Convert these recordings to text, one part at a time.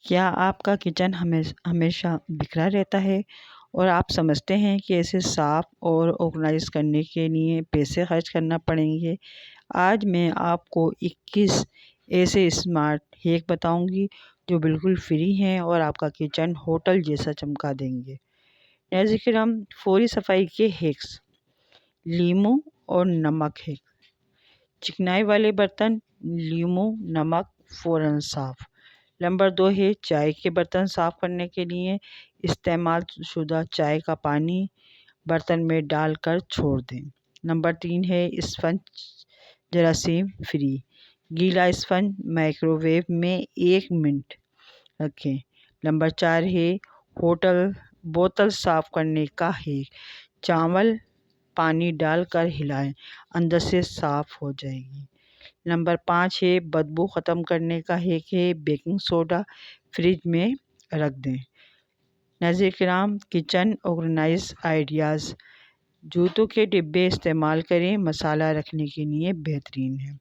کیا آپ کا کچن ہمیشہ بکھرا رہتا ہے اور آپ سمجھتے ہیں کہ اسے صاف اور آرگنائز کرنے کے لیے پیسے خرچ کرنا پڑیں گے؟ آج میں آپ کو 21 ایسے اسمارٹ ہیک بتاؤں گی جو بالکل فری ہیں اور آپ کا کچن ہوٹل جیسا چمکا دیں گے۔ ناظرین کرام، فوری صفائی کے ہیکس، لیموں اور نمک ہیک۔ چکنائی والے برتن، لیموں، نمک فوراً صاف۔ نمبر 2 ہے چائے کے برتن صاف کرنے کے لیے استعمال شدہ چائے کا پانی برتن میں ڈال کر چھوڑ دیں۔ نمبر 3 ہے اسفنج جراثیم فری۔ گیلا اسفنج مائکرو ویو میں 1 منٹ رکھیں۔ نمبر 4 ہے ہوٹل بوتل صاف کرنے کا ہے۔ چاول پانی ڈال کر ہلائیں، اندر سے صاف ہو جائے گی۔ نمبر 5 ہے بدبو ختم کرنے کا ہے کہ بیکنگ سوڈا فریج میں رکھ دیں۔ ناظرین کرام، کچن آرگنائز آئیڈیاز۔ جوتوں کے ڈبے استعمال کریں، مسالہ رکھنے کے لیے بہترین ہے۔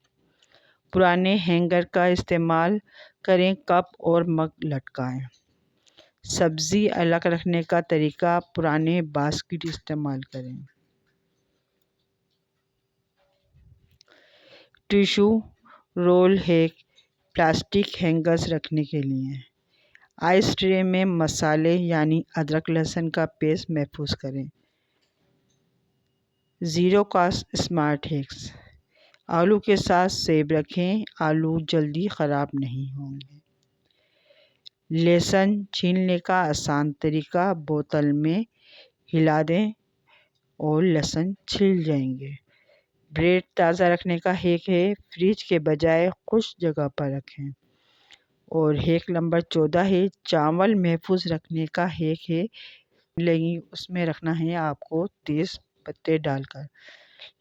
پرانے ہینگر کا استعمال کریں، کپ اور مگ لٹکائیں۔ سبزی الگ رکھنے کا طریقہ، پرانے باسکٹ استعمال کریں۔ Tissue roll hack, plastic hangers رکھنے کے لیے۔ آئس ٹرے میں مسالے یعنی ادرک لہسن کا پیسٹ محفوظ کریں۔ Zero cost smart hacks. آلو کے ساتھ سیب رکھیں، آلو جلدی خراب نہیں ہوں گے۔ لہسن چھیلنے کا آسان طریقہ، بوتل میں ہلا دیں اور لہسن چھل جائیں گے۔ بریڈ تازہ رکھنے کا ہیک ہے، فریج کے بجائے خشک جگہ پر رکھیں۔ اور ہیک نمبر 14 ہے چاول محفوظ رکھنے کا ہیک ہے، اس میں رکھنا ہے آپ کو تیز پتے ڈال کر۔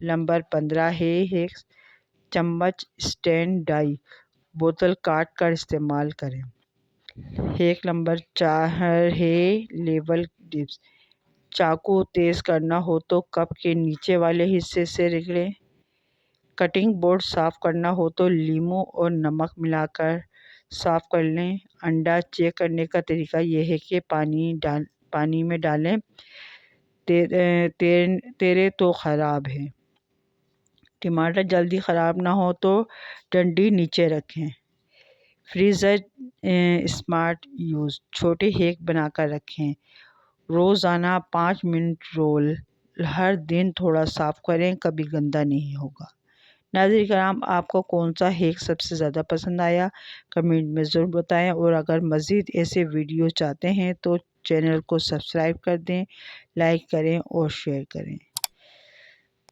نمبر 15 ہے ہیک چمچ اسٹینڈ ڈائی، بوتل کاٹ کر استعمال کریں۔ ہیک نمبر 4 ہے لیول ڈپس، چاقو تیز کرنا ہو تو کپ کے نیچے والے حصے سے رگڑیں۔ کٹنگ بورڈ صاف کرنا ہو تو لیموں اور نمک ملا کر صاف کر لیں۔ انڈا چیک کرنے کا طریقہ یہ ہے کہ پانی میں ڈالیں، تیرے تو خراب ہے۔ ٹماٹر جلدی خراب نہ ہو تو ڈنڈی نیچے رکھیں۔ فریزر اسمارٹ یوز، چھوٹے ہیک بنا کر رکھیں۔ روزانہ 5 منٹ رول، ہر دن تھوڑا صاف کریں، کبھی گندا نہیں ہوگا۔ ناظرین کرام، آپ کو کون سا ہیک سب سے زیادہ پسند آیا کمنٹ میں ضرور بتائیں، اور اگر مزید ایسے ویڈیو چاہتے ہیں تو چینل کو سبسکرائب کر دیں، لائک کریں اور شیئر کریں۔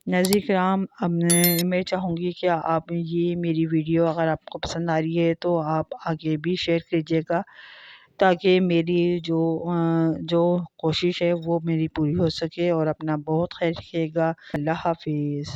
ناظرین کرام، اب میں چاہوں گی کہ آپ یہ میری ویڈیو اگر آپ کو پسند آ رہی ہے تو آپ آگے بھی شیئر کیجیے گا، تاکہ میری جو کوشش ہے وہ میری پوری ہو سکے، اور اپنا بہت خیال رکھیے گا۔ اللہ حافظ۔